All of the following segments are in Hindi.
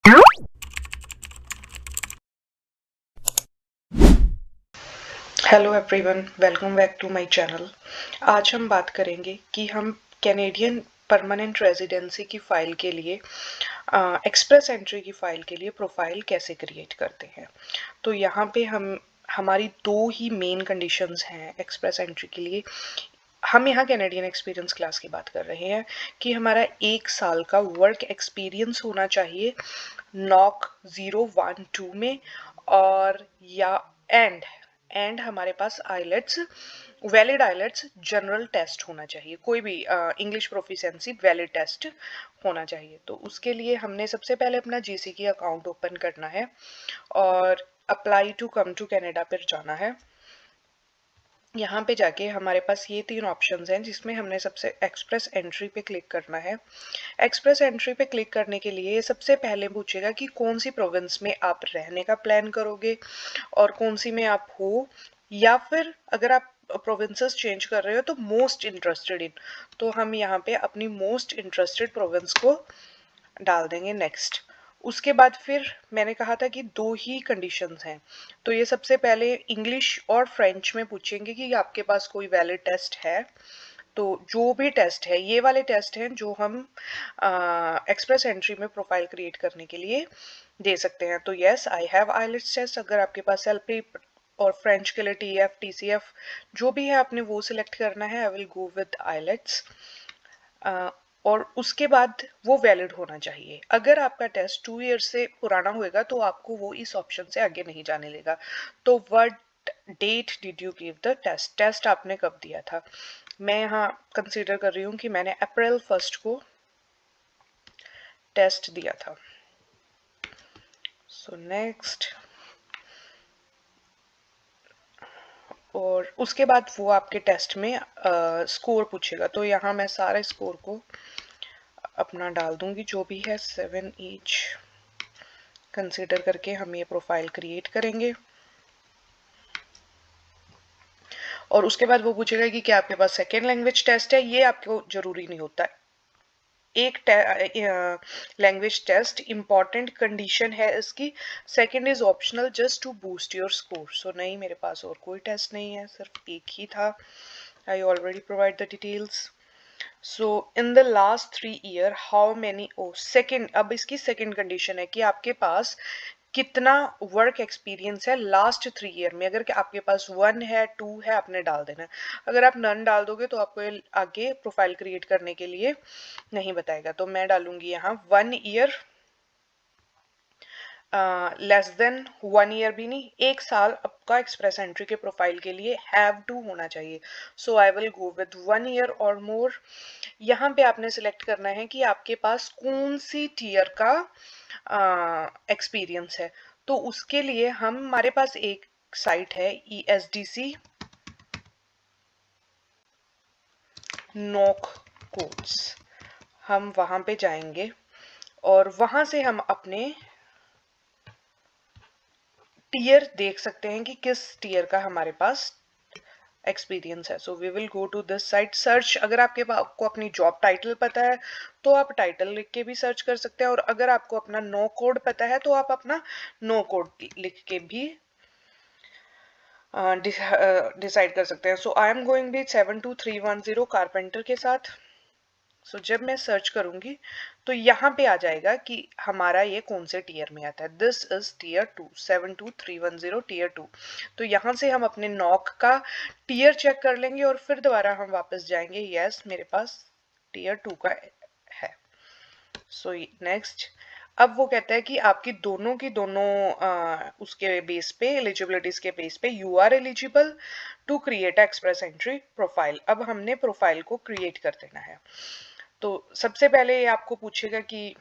Hello everyone, welcome back to my channel. आज हम बात करेंगे कि हम कैनेडियन परमानेंट रेजिडेंसी की फ़ाइल के लिए एक्सप्रेस एंट्री की फ़ाइल के लिए प्रोफाइल कैसे क्रिएट करते हैं। तो यहाँ पे हमारी दो ही मेन कंडीशंस हैं एक्सप्रेस एंट्री के लिए। हम यहाँ कैनेडियन एक्सपीरियंस क्लास की बात कर रहे हैं कि हमारा 1 साल का वर्क एक्सपीरियंस होना चाहिए नॉक 012 में, और या एंड हमारे पास IELTS valid IELTS general test होना चाहिए। कोई भी इंग्लिश प्रोफिशिएंसी वैलिड टेस्ट होना चाहिए। तो उसके लिए हमने सबसे पहले अपना जीसीकी अकाउंट ओपन करना है और apply to come to Canada पर जाना है। यहाँ पे जाके हमारे पास ये 3 ऑप्शंस हैं जिसमें हमने सबसे एक्सप्रेस एंट्री पे क्लिक करना है। एक्सप्रेस एंट्री पे क्लिक करने के लिए सबसे पहले पूछेगा कि कौन सी प्रोविंस में आप रहने का प्लान करोगे और कौन सी में आप हो, या फिर अगर आप प्रोविंसेस चेंज कर रहे हो तो मोस्ट इंटरेस्टेड इन। तो हम यहाँ पे अपनी मोस्ट इंटरेस्टेड प्रोविंस को डाल देंगे नेक्स्ट। उसके बाद फिर मैंने कहा था कि दो ही कंडीशंस हैं, तो ये सबसे पहले इंग्लिश और फ्रेंच में पूछेंगे कि आपके पास कोई वैलिड टेस्ट है। तो जो भी टेस्ट है, ये वाले टेस्ट हैं जो हम एक्सप्रेस एंट्री में प्रोफाइल क्रिएट करने के लिए दे सकते हैं। तो yes, I have IELTS test. अगर आपके पास एलपी और फ्रेंच के लिए टीएफ टीसीएफ जो भी है आपने वो सिलेक्ट करना है। I will go with IELTS. और उसके बाद वो वैलिड होना चाहिए। अगर आपका टेस्ट 2 ईयर से पुराना होएगा तो आपको वो इस ऑप्शन से आगे नहीं जाने देगा। तो what date did you give the test, test आपने कब दिया था। मैं यहाँ कंसीडर कर रही हूँ कि मैंने अप्रैल 1 को टेस्ट दिया था। सो नेक्स्ट, और उसके बाद वो आपके टेस्ट में स्कोर पूछेगा। तो यहाँ मैं सारे स्कोर को अपना डाल दूंगी, जो भी है 7 ईच कंसीडर करके हम ये प्रोफाइल क्रिएट करेंगे। और उसके बाद वो पूछेगा कि क्या आपके पास सेकेंड लैंग्वेज टेस्ट है। ये आपको जरूरी नहीं होता। एक लैंग्वेज टेस्ट इंपॉर्टेंट कंडीशन है इसकी। Second is optional just to boost your score. So नहीं, मेरे पास और कोई टेस्ट नहीं है, सिर्फ एक ही था। I already provide the details. So in the last 3 year how many, oh second, अब इसकी सेकेंड कंडीशन है कि आपके पास कितना वर्क एक्सपीरियंस है लास्ट 3 ईयर में। अगर आपके पास 1 है 2 है आपने डाल देना है। अगर आप नन डाल दोगे तो आपको आगे प्रोफाइल क्रिएट करने के लिए नहीं बताएगा। तो मैं डालूंगी यहाँ 1 ईयर, लेस देन 1 ईयर भी नहीं, 1 साल आपका एक्सप्रेस एंट्री के प्रोफाइल के लिए हैव टू होना चाहिए। So I will go with 1 year और मोर। यहाँ पे आपने सिलेक्ट करना है कि आपके पास कौन सी टीयर का एक्सपीरियंस है। तो उसके लिए हमारे पास एक साइट है ESDC नॉक कोड्स। हम वहां पे जाएंगे और वहां से हम अपने टीयर देख सकते हैं कि किस टीयर का हमारे पास एक्सपीरियंस है। So we will go to this site search. अगर आपको अपनी जॉब टाइटल पता है तो आप टाइटल लिख के भी सर्च कर सकते हैं, और अगर आपको अपना नो कोड पता है तो आप अपना नो कोड लिख के भी डिसाइड कर सकते हैं। So I am going with 72310 carpenter के साथ। सो जब मैं सर्च करूंगी तो यहाँ पे आ जाएगा कि हमारा ये कौन से टीयर में आता है। This is tier 2, 72310 tier 2। तो यहाँ से हम अपने नॉक का टीयर चेक कर लेंगे और फिर दोबारा हम वापस जाएंगे। यस, मेरे पास टीयर 2 का है। सो नेक्स्ट, अब वो कहता है कि आपकी दोनों की दोनों उसके बेस पे, एलिजिबिलिटीज के बेस पे, you are eligible to create express entry profile. अब हमने प्रोफाइल को क्रिएट कर देना है। तो सबसे पहले ये आपको पूछेगा कि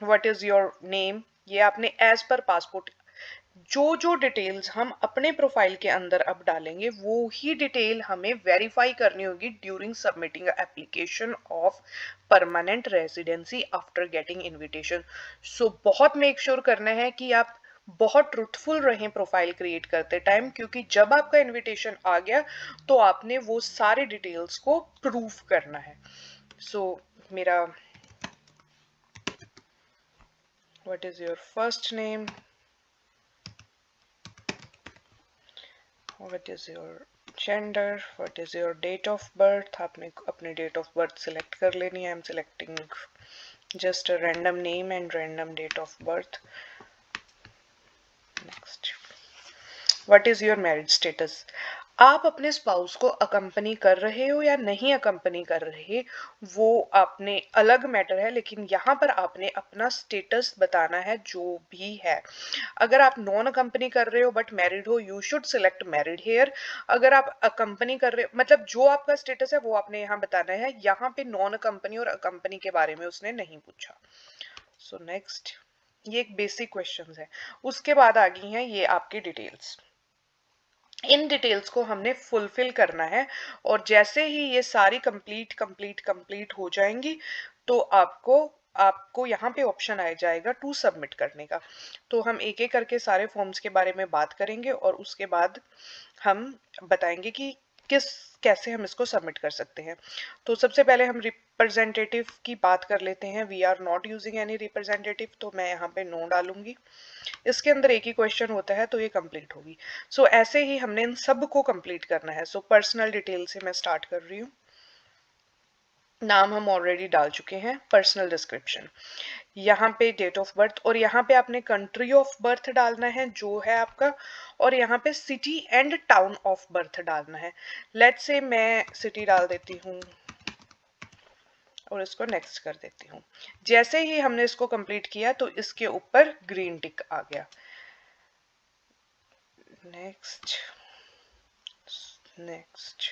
व्हाट इज योर नेम। ये आपने एज पर पासपोर्ट, जो जो डिटेल्स हम अपने प्रोफाइल के अंदर अब डालेंगे वो ही डिटेल हमें वेरीफाई करनी होगी during submitting application of permanent residency after getting invitation. So बहुत मेक श्योर करना है कि आप बहुत ट्रूथफुल रहें प्रोफाइल क्रिएट करते टाइम, क्योंकि जब आपका इनविटेशन आ गया तो आपने वो सारे डिटेल्स को प्रूफ करना है। सो मेरा What is your first name? What is your gender? What is your date of birth? आपने अपनी date of birth select कर लेनी है. I'm selecting just a random name and random date of birth. Next. What is your marriage status? आप अपने स्पाउस को अकम्पनी कर रहे हो या नहीं अकम्पनी कर रहे, वो आपने अलग मैटर है, लेकिन यहाँ पर आपने अपना स्टेटस बताना है जो भी है. अगर आप नॉन अकम्पनी कर रहे हो बट मैरिड हो, you should select married here. अगर आप अकम्पनी कर रहे हो, मतलब जो आपका स्टेटस है वो आपने यहाँ बताना है. यहाँ पे नॉन अकम्पनी और अकम्पनी के बारे में उसने नहीं पूछा. सो नेक्स्ट, ये एक बेसिक क्वेश्चन है. उसके बाद आ गई हैं ये आपकी डिटेल्स. इन डिटेल्स को हमने फुलफिल करना है और जैसे ही ये सारी कंप्लीट हो जाएंगी तो आपको यहाँ पे ऑप्शन आ जाएगा टू सबमिट करने का. तो हम एक एक करके सारे फॉर्म्स के बारे में बात करेंगे और उसके बाद हम बताएंगे कि कैसे हम इसको सबमिट कर सकते हैं. तो सबसे पहले हम रिप्रेजेंटेटिव की बात कर लेते हैं. We are not using any representative, तो मैं यहाँ पे नो डालूंगी. इसके अंदर एक ही क्वेश्चन होता है तो ये कंप्लीट होगी. सो ऐसे ही हमने इन सब को कंप्लीट करना है. सो पर्सनल डिटेल से मैं स्टार्ट कर रही हूँ. नाम हम ऑलरेडी डाल चुके हैं. पर्सनल डिस्क्रिप्शन, यहाँ पे डेट ऑफ बर्थ और यहाँ पे आपने कंट्री ऑफ बर्थ डालना है जो है आपका, और यहाँ पे city and town of birth डालना है. लेट्स से मैं सिटी डाल देती हूँ और इसको नेक्स्ट कर देती हूँ. जैसे ही हमने इसको कंप्लीट किया तो इसके ऊपर ग्रीन टिक आ गया. नेक्स्ट नेक्स्ट,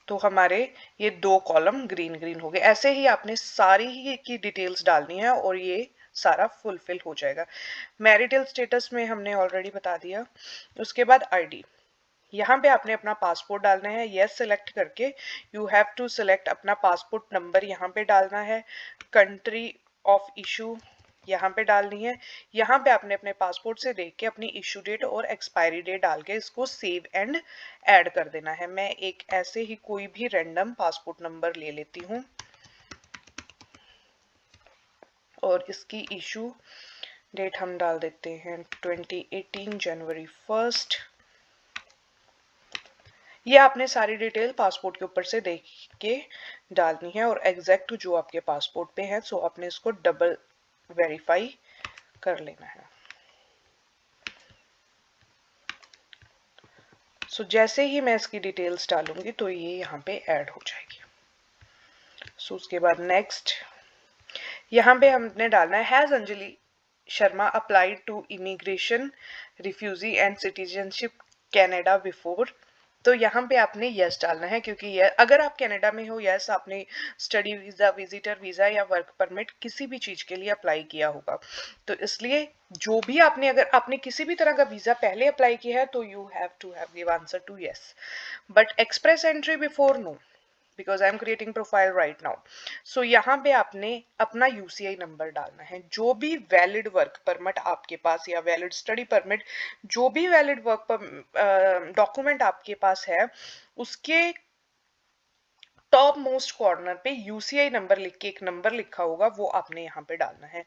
तो हमारे ये दो कॉलम ग्रीन हो गए. ऐसे ही आपने सारी ही की डिटेल्स डालनी है और ये सारा फुलफिल हो जाएगा. मैरिटल स्टेटस में हमने ऑलरेडी बता दिया. उसके बाद आईडी, यहाँ पे आपने अपना पासपोर्ट डालना है. यस सेलेक्ट करके यू हैव टू सेलेक्ट अपना पासपोर्ट नंबर यहाँ पे डालना है. कंट्री ऑफ इशू यहाँ पे डालनी है. यहाँ पे आपने अपने पासपोर्ट से देख के अपनी इशू डेट और एक्सपायरी डेट डाल के इसको सेव एंड ऐड कर देना है. मैं एक ऐसे ही कोई भी रैंडम पासपोर्ट नंबर ले लेती हूँ और इसकी इशू डेट हम डाल देते हैं 2018 जनवरी 1. ये आपने सारी डिटेल पासपोर्ट के ऊपर से देख के डालनी है और एग्जैक्ट जो आपके पासपोर्ट पे है. सो आपने इसको डबल वेरीफाई कर लेना है. सो जैसे ही मैं इसकी डिटेल्स डालूंगी तो ये यहाँ पे ऐड हो जाएगी. सो उसके बाद नेक्स्ट, यहाँ पे हमने डालना है has Anjali Sharma applied to immigration refugee and citizenship Canada before. तो यहाँ पे आपने यस डालना है क्योंकि ये अगर आप कनाडा में हो, यस आपने स्टडी वीजा, विजिटर वीजा या वर्क परमिट किसी भी चीज के लिए अप्लाई किया होगा. तो इसलिए जो भी आपने, अगर आपने किसी भी तरह का वीजा पहले अप्लाई किया है तो you have to have give answer to yes. But express entry before no, because I am creating profile right now. So यहाँ पे आपने अपना UCI नंबर डालना है. जो भी वैलिड वर्क परमिट आपके पास या वैलिड स्टडी परमिट, जो भी वैलिड वर्क डॉक्यूमेंट आपके पास है, उसके टॉप मोस्ट कॉर्नर पे UCI नंबर लिख के एक नंबर लिखा होगा, वो आपने यहाँ पे डालना है.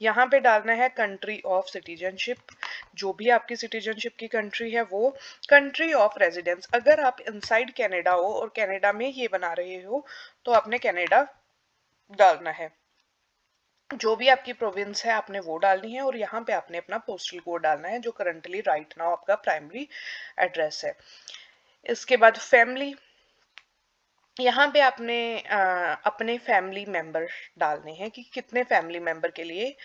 यहाँ पे डालना है कंट्री ऑफ सिटीजनशिप, जो भी आपकी सिटीजनशिप की कंट्री है वो. कंट्री ऑफ रेजिडेंस, अगर आप इनसाइड कनाडा हो और कनाडा में ये बना रहे हो तो आपने कनाडा डालना है. जो भी आपकी प्रोविंस है आपने वो डालनी है और यहाँ पे आपने अपना पोस्टल कोड डालना है जो करंटली राइट नाउ आपका प्राइमरी एड्रेस है. इसके बाद फैमिली, यहाँ पे आपने अपने फैमिली मेंबर डालने हैं कि कितने फैमिली मेंबर के लिए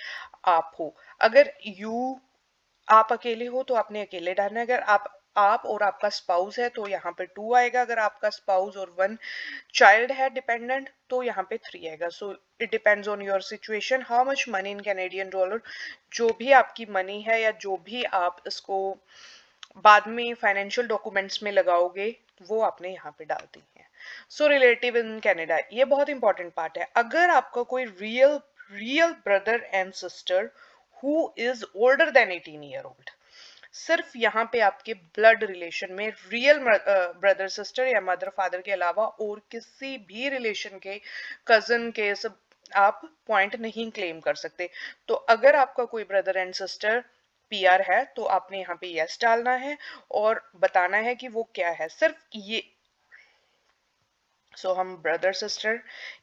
आप हो. अगर आप अकेले हो तो आपने अकेले डालना है. अगर आप और आपका स्पाउस है तो यहाँ पे 2 आएगा. अगर आपका स्पाउस और 1 चाइल्ड है डिपेंडेंट तो यहाँ पे 3 आएगा. So it depends on your situation how much money in Canadian dollar. जो भी आपकी मनी है या जो भी आप इसको बाद में फाइनेंशियल डॉक्यूमेंट्स में लगाओगे वो आपने यहाँ पे डाल दी है. सो रिलेटिव इन कनाडा, ये बहुत इंपॉर्टेंट पार्ट है. अगर आपका कोई real brother and sister who is older than 18 year old, सिर्फ यहाँ पे आपके ब्लड रिलेशन में रियल ब्रदर सिस्टर या मदर फादर के अलावा और किसी भी रिलेशन के, कजन के, सब आप पॉइंट नहीं क्लेम कर सकते। तो अगर आपका कोई ब्रदर एंड सिस्टर पीआर है तो आपने यहाँ पे यस डालना है और बताना है कि वो क्या है, सिर्फ ये। सो हम ब्रदर सिस्टर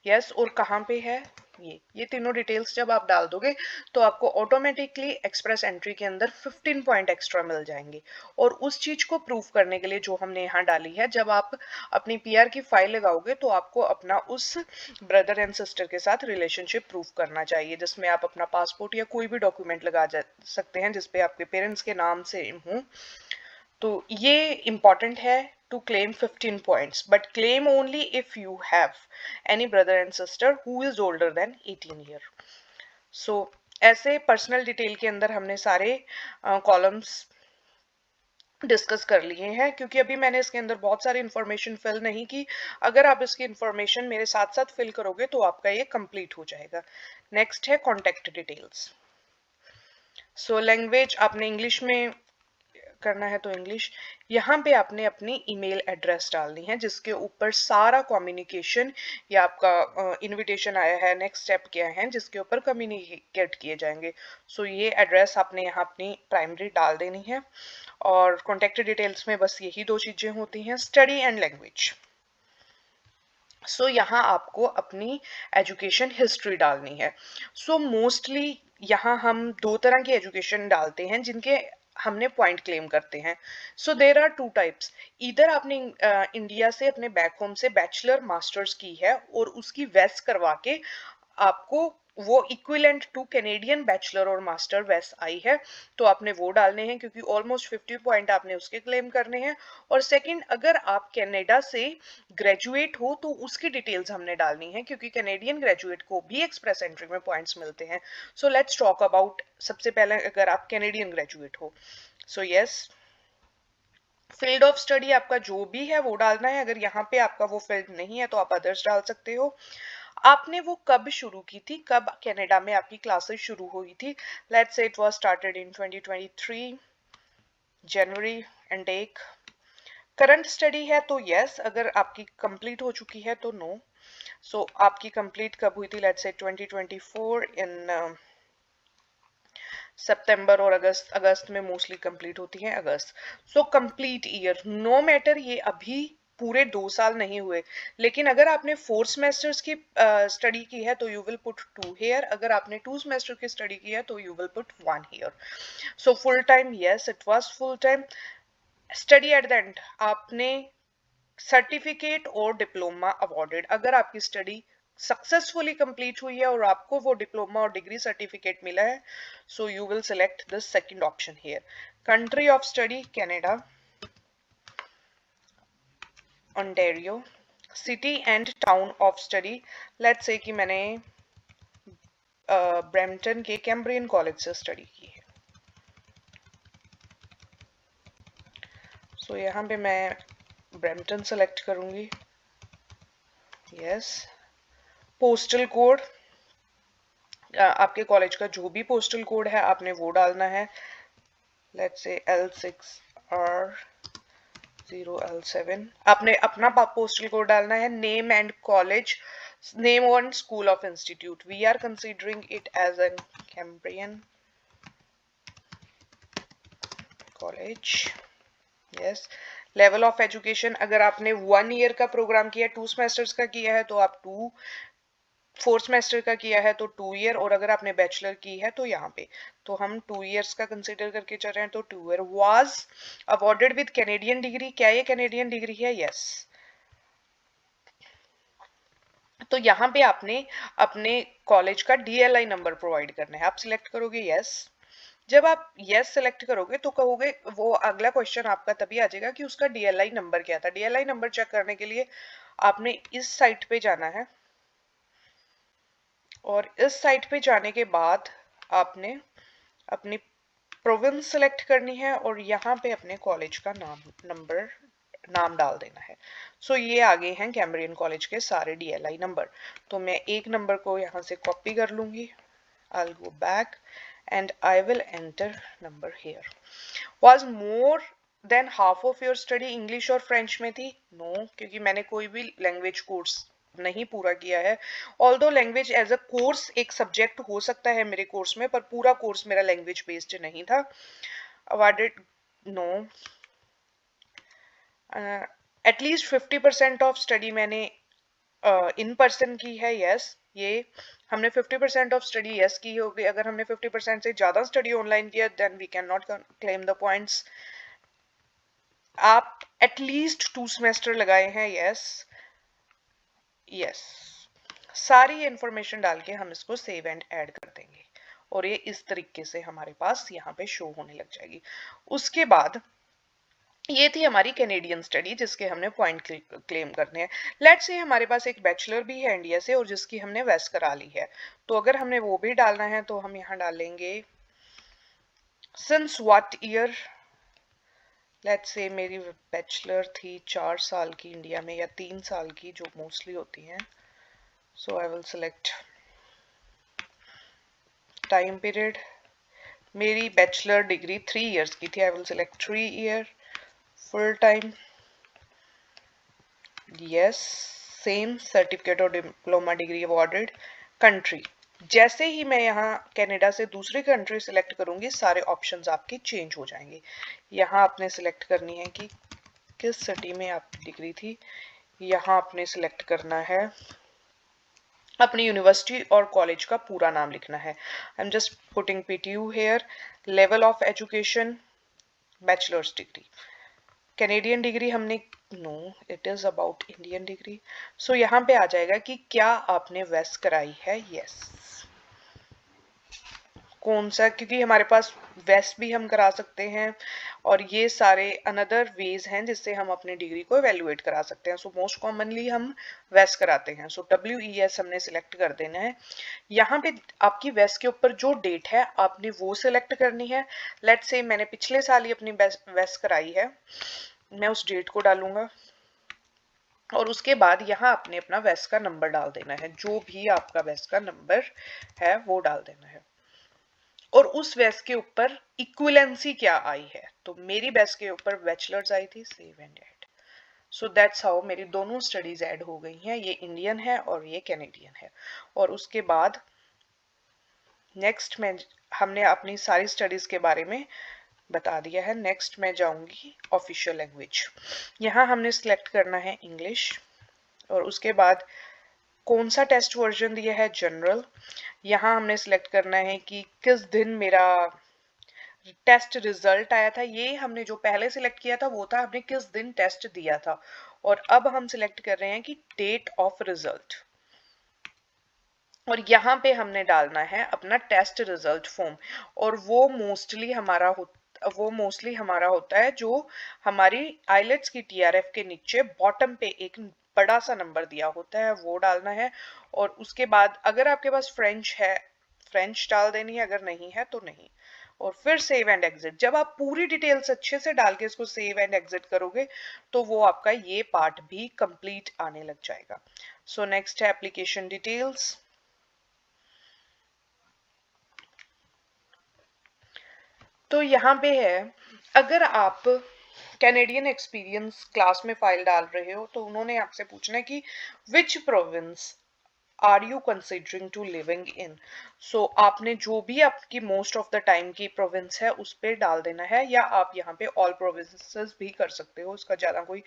यस, और कहाँ पे है ये तीनों डिटेल्स जब आप डाल दोगे तो आपको ऑटोमेटिकली एक्सप्रेस एंट्री के अंदर 15 पॉइंट एक्स्ट्रा मिल जाएंगे। और उस चीज को प्रूव करने के लिए जो हमने यहाँ डाली है, जब आप अपनी पीआर की फाइल लगाओगे तो आपको अपना उस ब्रदर एंड सिस्टर के साथ रिलेशनशिप प्रूव करना चाहिए, जिसमें आप अपना पासपोर्ट या कोई भी डॉक्यूमेंट लगा सकते हैं जिसपे आपके पेरेंट्स के नाम से हो। तो ये important है to claim 15 points, but claim only if you have any brother and sister who is older than 18 year. So ऐसे पर्सनल डिटेल के अंदर हमने सारे कॉलम्स डिस्कस कर लिए हैं, क्योंकि अभी मैंने इसके अंदर बहुत सारी इंफॉर्मेशन फिल नहीं की। अगर आप इसकी इंफॉर्मेशन मेरे साथ साथ फिल करोगे तो आपका ये कंप्लीट हो जाएगा। नेक्स्ट है कॉन्टेक्ट डिटेल्स। सो लैंग्वेज आपने इंग्लिश में करना है तो इंग्लिश। यहाँ पे आपने अपनी ईमेल एड्रेस डालनी है जिसके ऊपर सारा कम्युनिकेशन या आपका इनविटेशन आया है, नेक्स्ट स्टेप क्या है जिसके ऊपर कम्युनिकेट किए जाएंगे। सो ये एड्रेस आपने यहाँ अपनी प्राइमरी डाल देनी है। और कॉन्टेक्ट डिटेल्स में बस यही दो चीजें होती हैं, स्टडी एंड लैंग्वेज। सो यहाँ आपको अपनी एजुकेशन हिस्ट्री डालनी है। सो मोस्टली यहाँ हम दो तरह की एजुकेशन डालते हैं जिनके हमने पॉइंट क्लेम करते हैं। सो देर आर टू टाइप्स। इधर आपने इंडिया से अपने बैक होम से बैचलर मास्टर्स की है और उसकी वेस करवा के आपको वो इक्विलेंट टू कैनेडियन बैचलर और मास्टर वेस आई है, तो आपने वो डालने हैं क्योंकि ऑलमोस्ट 50 पॉइंट आपने उसके क्लेम करने हैं। और सेकंड, अगर आप कनाडा से ग्रेजुएट हो तो उसकी डिटेल्स हमने डालनी है क्योंकि कैनेडियन ग्रेजुएट को भी एक्सप्रेस एंट्री में पॉइंट्स मिलते हैं। सो लेट्स टॉक अबाउट, सबसे पहले अगर आप कैनेडियन ग्रेजुएट हो, so yes, field of study आपका जो भी है वो डालना है। अगर यहाँ पे आपका वो फील्ड नहीं है तो आप अदर्स डाल सकते हो। आपने वो कब शुरू की थी, कब कनाडा में आपकी क्लासेस शुरू हुई थी। Let's say it was started in 2023 January intake. Current study है तो यस, अगर आपकी कंप्लीट हो चुकी है तो नो। सो आपकी कंप्लीट कब हुई थी, लेट्स से 2024 इन सितंबर और अगस्त में मोस्टली कंप्लीट होती है, अगस्त। So complete year, no matter ये अभी पूरे 2 साल नहीं हुए, लेकिन अगर आपने 4 सेमेस्टर्स की स्टडी की है तो यू विल पुट 2 हियर, अगर आपने 2 सेमेस्टर की स्टडी की है तो you will put 1 here. So full time, yes it was full time. Study at the end, आपने सर्टिफिकेट और डिप्लोमा अवॉर्डेड, अगर आपकी स्टडी सक्सेसफुली कंप्लीट हुई है और आपको वो डिप्लोमा और डिग्री सर्टिफिकेट मिला है, so you will select the second option here. Country of study Canada, Ontario. City and town of study, let's say कि मैंने ब्रैम्पटन के कैम्ब्रियन कॉलेज से स्टडी की है, सो यहाँ पे मैं ब्रैम्पटन सेलेक्ट करूंगी, यस। पोस्टल कोड, आपके कॉलेज का जो भी पोस्टल कोड है आपने वो डालना है, लेट्स से L6R0L7। आपने अपना पोस्टल कोड डालना है। नेम एंड कॉलेज, नेम और school of institute, we are considering it as an Cambrian college, yes. Level of education, अगर आपने 1 ईयर का प्रोग्राम किया, 2 सेमेस्टर्स का किया है तो आप 4 सेमेस्टर का किया है तो 2 ईयर, और अगर आपने बैचलर की है तो यहाँ पे तो हम 2 इयर्स का कंसीडर करके चल रहे हैं तो 2 year. Was awarded with Canadian degree, क्या ये कैनेडियन डिग्री है, यस। तो यहाँ पे आपने अपने कॉलेज का DLI नंबर प्रोवाइड करना है, आप सिलेक्ट करोगे यस। जब आप यस सिलेक्ट करोगे तो कहोगे, वो अगला क्वेश्चन आपका तभी आ जाएगा कि उसका DLI नंबर क्या था। DLI नंबर चेक करने के लिए आपने इस साइट पे जाना है, और इस साइट पे जाने के बाद आपने अपनी प्रोविंस सेलेक्ट करनी है और यहाँ पे अपने कॉलेज का नाम डाल देना है। सो ये आगे हैं कैम्ब्रियन कॉलेज के सारे DLI नंबर। तो मैं एक नंबर को यहाँ से कॉपी कर लूंगी, I'll go back and I will enter number here. Was more than half of your study English और French में थी? No, क्योंकि मैंने कोई भी लैंग्वेज कोर्स नहीं पूरा किया है। Although language as a course एक सब्जेक्ट हो सकता है मेरे कोर्स में, पर पूरा कोर्स मेरा लैंग्वेज बेस्ड नहीं था। Awarded no, at least 50% of study मैंने इन पर्सन की है, यस। ये हमने 50% ऑफ स्टडी यस की होगी। अगर हमने 50% से ज्यादा स्टडी ऑनलाइन किया then we can not claim the points. आप एटलीस्ट 2 सेमेस्टर लगाए हैं, यस यस। सारी इंफॉर्मेशन डाल के हम इसको सेव एंड ऐड कर देंगे और ये इस तरीके से हमारे पास यहाँ पे शो होने लग जाएगी। उसके बाद ये थी हमारी कैनेडियन स्टडी जिसके हमने पॉइंट क्लेम करने हैं। लेट्स से हमारे पास एक बैचलर भी है इंडिया से और जिसकी हमने वेस करा ली है, तो अगर हमने वो भी डालना है तो हम यहाँ डालेंगे since what year. Let's say मेरी बैचलर थी 4 साल की इंडिया में या 3 साल की जो मोस्टली होती हैं। So I will select time period. मेरी बैचलर डिग्री 3 इयर्स की थी, I will select 3 year. Full time, yes. Same certificate और डिप्लोमा डिग्री अवॉर्डेड। कंट्री, जैसे ही मैं यहाँ कनाडा से दूसरी कंट्री सिलेक्ट करूंगी सारे ऑप्शंस आपके चेंज हो जाएंगे। यहाँ आपने सिलेक्ट करनी है कि किस सिटी में आपकी डिग्री थी। यहाँ आपने सिलेक्ट करना है अपनी यूनिवर्सिटी और कॉलेज का पूरा नाम लिखना है। I am just putting PTU here. Level of education bachelors degree. Canadian degree हमने no, it is about Indian degree. So यहाँ पे आ जाएगा कि क्या आपने वेस कराई है, यस। कौन सा, क्योंकि हमारे पास वेस भी हम करा सकते हैं और ये सारे अनदर वेज हैं जिससे हम अपनी डिग्री को एवेल्युएट करा सकते हैं। सो मोस्ट कॉमनली हम वेस कराते हैं। सो WES हमने सिलेक्ट कर देना है। यहाँ पे आपकी वेस के ऊपर जो डेट है आपने वो सिलेक्ट करनी है। लेट्स से मैंने पिछले साल ही अपनी वेस कराई है, मैं उस डेट को डालूंगा और उसके बाद यहाँ आपने अपना वेस का नंबर डाल देना है। जो भी आपका वेस का नंबर है वो डाल देना है और उस वेस के ऊपर इक्विवेलेंसी क्या आई है। तो मेरी वेस के ऊपर बैचलर्स आई थी, save and add. So that's how मेरी दोनों स्टडीज ऐड हो गई हैं। ये इंडियन है और ये कैनेडियन है। और उसके बाद नेक्स्ट में हमने अपनी सारी स्टडीज के बारे में बता दिया है। नेक्स्ट मैं जाऊंगी ऑफिशियल लैंग्वेज। यहाँ हमने सिलेक्ट करना है इंग्लिश और उसके बाद कौन सा टेस्ट वर्जन दिया है, जनरल। यहाँ हमने सिलेक्ट करना है कि किस दिन मेरा टेस्ट रिजल्ट आया था। ये हमने जो पहले सिलेक्ट किया था वो था हमने किस दिन टेस्ट दिया था। और अब हम सिलेक्ट कर रहे हैं कि डेट ऑफ रिजल्ट और यहाँ पे हमने डालना है अपना टेस्ट रिजल्ट फॉर्म। और वो मोस्टली हमारा होता है जो हमारी आइलेट्स की TRF के नीचे बॉटम पे एक बड़ा सा नंबर दिया होता है, वो डालना है। और उसके बाद अगर आपके पास फ्रेंच है फ्रेंच डाल देनी है, अगर नहीं है तो नहीं। और फिर सेव एंड एग्जिट। जब आप पूरी डिटेल्स अच्छे से डाल के इसको सेव एंड एग्जिट करोगे तो वो आपका ये पार्ट भी कंप्लीट आने लग जाएगा। सो नेक्स्ट है एप्लीकेशन डिटेल्स। तो यहाँ पे है, अगर आप कैनेडियन एक्सपीरियंस क्लास में फाइल डाल रहे हो तो उन्होंने आपसे पूछना है कि which province are you considering to living in. So आपने जो भी आपकी मोस्ट ऑफ द टाइम की प्रोविंस है उस पर डाल देना है, या आप यहाँ पे ऑल प्रोविंसेस भी कर सकते हो। इसका ज़्यादा कोई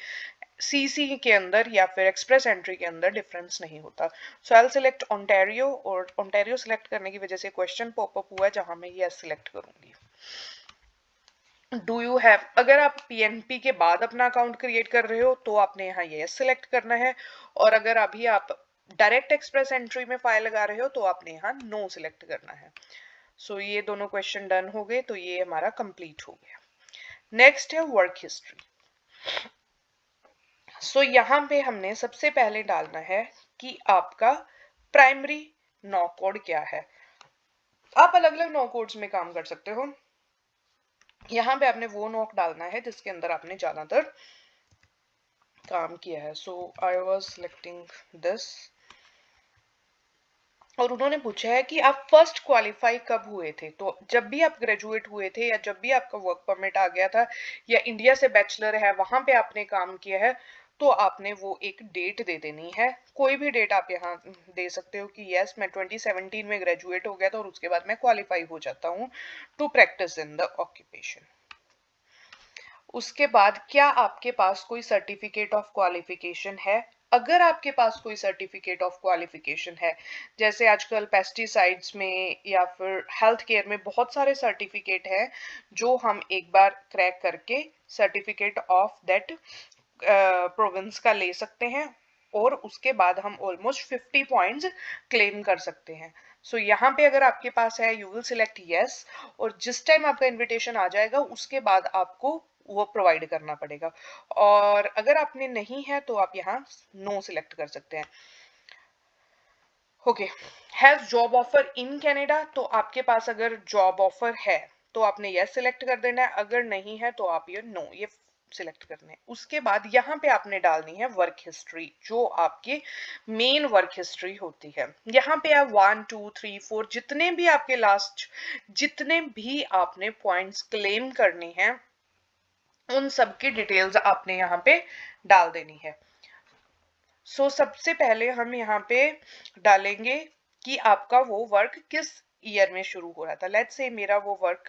CC के अंदर या फिर एक्सप्रेस एंट्री के अंदर डिफरेंस नहीं होता। सो आई सिलेक्ट ओंटारियो और ओंटारियो सिलेक्ट करने की वजह से क्वेश्चन पॉपअप हुआ है जहां मैं ये सिलेक्ट करूंगी। डू यू हैव, अगर आप PNP के बाद अपना अकाउंट क्रिएट कर रहे हो तो आपने यहाँ ये सिलेक्ट करना है। और अगर अभी आप डायरेक्ट एक्सप्रेस एंट्री में फाइल लगा रहे हो तो आपने यहाँ नो सिलेक्ट करना है। सो ये दोनों क्वेश्चन डन हो गए, तो ये हमारा कंप्लीट हो गया। नेक्स्ट है वर्क हिस्ट्री। सो यहाँ पे हमने सबसे पहले डालना है कि आपका प्राइमरी नौ कोड क्या है। आप अलग अलग नौ कोड्स में काम कर सकते हो। यहाँ पे आपने वो नोक डालना है जिसके अंदर आपने ज्यादातर काम किया है। सो आई वाज सिलेक्टिंग दिस। और उन्होंने पूछा है कि आप फर्स्ट क्वालिफाई कब हुए थे। तो जब भी आप ग्रेजुएट हुए थे या जब भी आपका वर्क परमिट आ गया था या इंडिया से बैचलर है वहां पे आपने काम किया है तो आपने वो एक डेट दे देनी है। कोई भी डेट आप यहाँ दे सकते हो कि यस मैं 2017 में ग्रेजुएट हो गया था और उसके बाद मैं क्वालिफाई हो जाता हूँ to practise in the occupation. उसके बाद क्या आपके पास कोई सर्टिफिकेट ऑफ क्वालिफिकेशन है? अगर आपके पास कोई सर्टिफिकेट ऑफ क्वालिफिकेशन है, जैसे आजकल पेस्टिसाइड्स में या फिर हेल्थ केयर में बहुत सारे सर्टिफिकेट हैं जो हम एक बार क्रैक करके सर्टिफिकेट ऑफ दैट प्रोविंस का ले सकते हैं और उसके बाद हम ऑलमोस्ट 50 पॉइंट्स क्लेम कर सकते हैं। सो यहाँ पे अगर आपके पास है यू विल सिलेक्ट यस, और जिस टाइम आपका इनविटेशन आ जाएगा उसके बाद आपको वो प्रोवाइड करना पड़ेगा, और अगर आपने नहीं है तो आप यहाँ नो सिलेक्ट कर सकते हैं। Okay, has job offer in Canada, तो आपके पास अगर जॉब ऑफर है तो आपने यस सिलेक्ट कर देना है, अगर नहीं है तो आप ये नो ये सिलेक्ट करने। उसके बाद यहाँ पे आपने डालनी है वर्क हिस्ट्री, जो आपकी मेन वर्क हिस्ट्री होती है। यहाँ पे आप 1 2 3 4 जितने भी आपके लास्ट जितने भी आपने पॉइंट्स क्लेम करने हैं उन सब की डिटेल्स आपने यहाँ पे डाल देनी है। सो सबसे पहले हम यहाँ पे डालेंगे कि आपका वो वर्क किस ईयर में शुरू हो रहा था। लेट्स से मेरा वो वर्क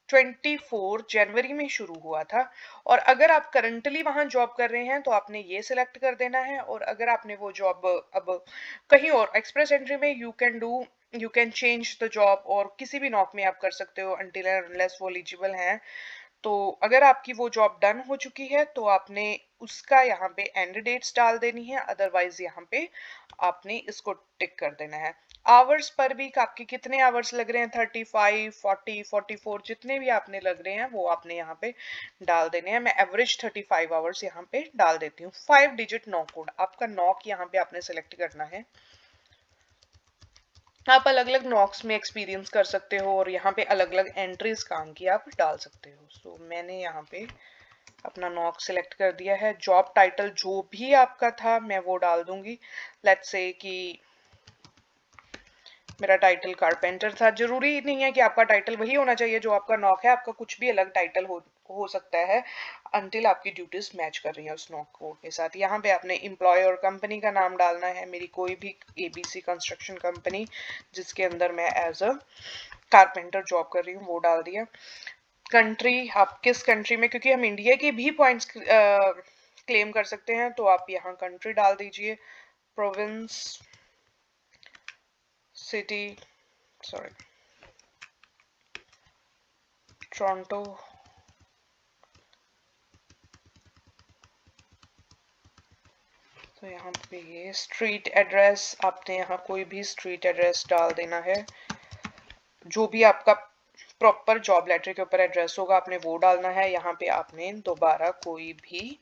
24 जनवरी में शुरू हुआ था, और अगर आप करंटली वहां जॉब कर रहे हैं तो आपने ये सिलेक्ट कर देना है, और अगर आपने वो जॉब अब कहीं और एक्सप्रेस एंट्री में you can change the job, और किसी भी नॉक में आप कर सकते हो अनटिल एंड अनलेस वो एलिजिबल हैं। तो अगर आपकी वो जॉब डन हो चुकी है तो आपने उसका यहाँ पे एंड डेट्स डाल देनी है, अदरवाइज यहाँ पे आपने इसको टिक कर देना है। आवर्स पर वीक आपके कितने आवर्स लग रहे हैं, 35 40 44 जितने भी आपने लग रहे हैं वो आपने यहाँ पे डाल देने हैं। मैं एवरेज 35 आवर्स यहाँ पे डाल देती हूँ। 5 डिजिट नॉक कोड, आपका नॉक यहाँ पे आपने सेलेक्ट करना है। आप अलग अलग नॉक्स में एक्सपीरियंस कर सकते हो और यहाँ पे अलग अलग एंट्रीज काम की आप डाल सकते हो। सो मैंने यहाँ पे अपना नॉक सिलेक्ट कर दिया है। जॉब टाइटल जो भी आपका था मैं वो डाल दूंगी। लेट्स से कि मेरा टाइटल कारपेंटर था। जरूरी नहीं है कि आपका टाइटल वही होना चाहिए जो आपका नॉक है, आपका कुछ भी अलग टाइटल हो सकता है अंटिल आपकी ड्यूटीज मैच कर रही है उस नॉक कोड के साथ। यहाँ पे आपने एम्प्लॉय और कंपनी का नाम डालना है। मेरी कोई भी एबीसी कंस्ट्रक्शन कंपनी जिसके अंदर मैं एज अ कारपेंटर जॉब कर रही हूँ वो डाल दिया। कंट्री आप किस कंट्री में, क्योंकि हम इंडिया के भी पॉइंट्स क्लेम कर सकते हैं तो आप यहाँ कंट्री डाल दीजिए। प्रोविंस, सिटी, सॉरी टोरंटो, तो यहाँ पे ये स्ट्रीट एड्रेस आपने यहाँ कोई भी स्ट्रीट एड्रेस डाल देना है। जो भी आपका प्रॉपर जॉब लेटर के ऊपर एड्रेस होगा आपने वो डालना है। यहाँ पे आपने दोबारा कोई भी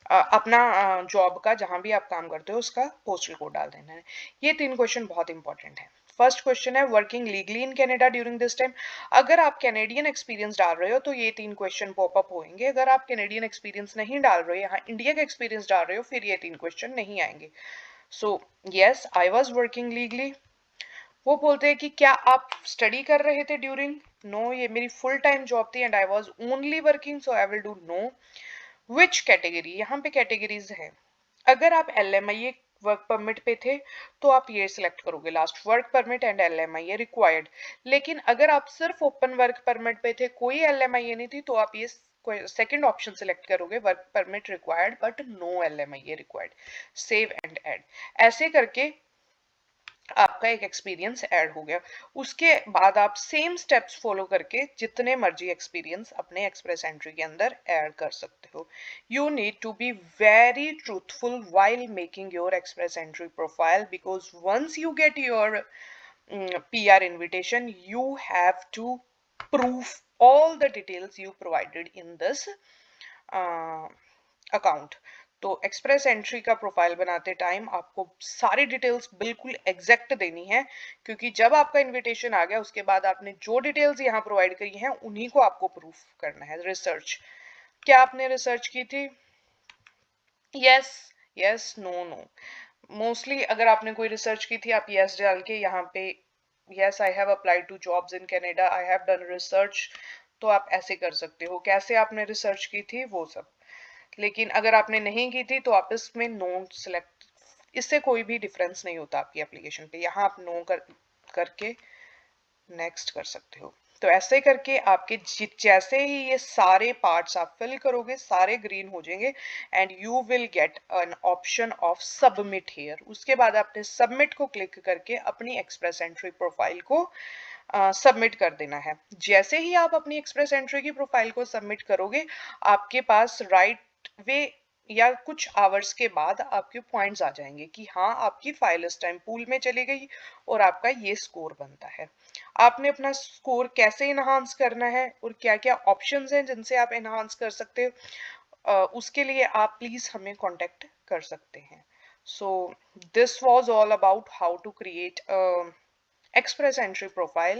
अपना जॉब का जहां भी आप काम करते हो उसका पोस्टल कोड डाल देना है। ये 3 क्वेश्चन बहुत इंपॉर्टेंट है। फर्स्ट क्वेश्चन है working legally in Canada during this time. अगर आप कैनेडियन एक्सपीरियंस डाल रहे हो तो ये 3 क्वेश्चन पॉपअप होंगे। अगर आप कैनेडियन एक्सपीरियंस नहीं डाल रहे हो, यहाँ इंडिया का एक्सपीरियंस डाल रहे हो, फिर ये 3 क्वेश्चन नहीं आएंगे। So yes I was working legally. वो बोलते हैं कि क्या आप स्टडी कर रहे थे ड्यूरिंग, नो ये मेरी फुल टाइम जॉब थी and I was only working, so I will do no. Which category, यहाँ पे कैटेगरीज है। अगर आप LMIA वर्क परमिट पे थे तो आप ये सिलेक्ट करोगे last, work permit and LMIA required. लेकिन अगर आप सिर्फ ओपन वर्क परमिट पे थे, कोई LMIA नहीं थी, तो आप ये सेकंड ऑप्शन सिलेक्ट करोगे, work permit required but no LMIA required. Save and add, ऐसे करके आपका एक एक्सपीरियंस ऐड हो गया। उसके बाद आप सेम स्टेप्स फॉलो करके जितने मर्जी एक्सपीरियंस अपने एक्सप्रेस एंट्री के अंदर ऐड कर सकते हो। You need to be very truthful while making your express entry profile, because once you get your PR invitation you have to prove all the details you provided in this account. तो एक्सप्रेस एंट्री का प्रोफाइल बनाते टाइम आपको सारी डिटेल्स बिल्कुल एग्जैक्ट देनी है, क्योंकि जब आपका इनविटेशन आ गया उसके बाद आपने जो डिटेल्स यहाँ प्रोवाइड करी हैं उन्हीं को आपको प्रूफ करना है। रिसर्च, क्या आपने रिसर्च की थी, yes yes no no. Mostly अगर आपने कोई रिसर्च की थी आप यस डाल के यहाँ पे yes I have applied to jobs in Canada, I have done research, तो आप ऐसे कर सकते हो। कैसे आपने रिसर्च की थी वो सब। लेकिन अगर आपने नहीं की थी तो आप इसमें नो सेलेक्ट, इससे कोई भी डिफरेंस नहीं होता आपकी एप्लीकेशन पे। यहाँ आप नो करके नेक्स्ट कर सकते हो। तो ऐसे करके आपके जैसे ही ये सारे पार्ट्स आप फिल करोगे सारे ग्रीन हो जाएंगे and you will get an option of submit here. उसके बाद आपने सबमिट को क्लिक करके अपनी एक्सप्रेस एंट्री प्रोफाइल को सबमिट कर देना है। जैसे ही आप अपनी एक्सप्रेस एंट्री की प्रोफाइल को सबमिट करोगे आपके पास राइट वे या कुछ आवर्स के बाद आपके पॉइंट्स आ जाएंगे कि हाँ आपकी फाइल इस टाइम पूल में चली गई और आपका ये स्कोर बनता है। आपने अपना स्कोर कैसे इनहांस करना है और क्या क्या ऑप्शंस हैं जिनसे आप इनहांस कर सकते हो, उसके लिए आप प्लीज हमें कांटेक्ट कर सकते हैं। So this was all about how to create express entry profile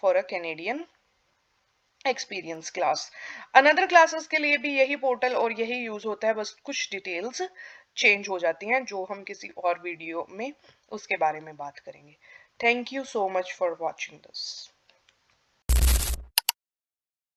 for a Canadian experience class. Another classes के लिए भी यही पोर्टल और यही यूज होता है, बस कुछ डिटेल्स चेंज हो जाती हैं जो हम किसी और वीडियो में उसके बारे में बात करेंगे। Thank you so much for watching this.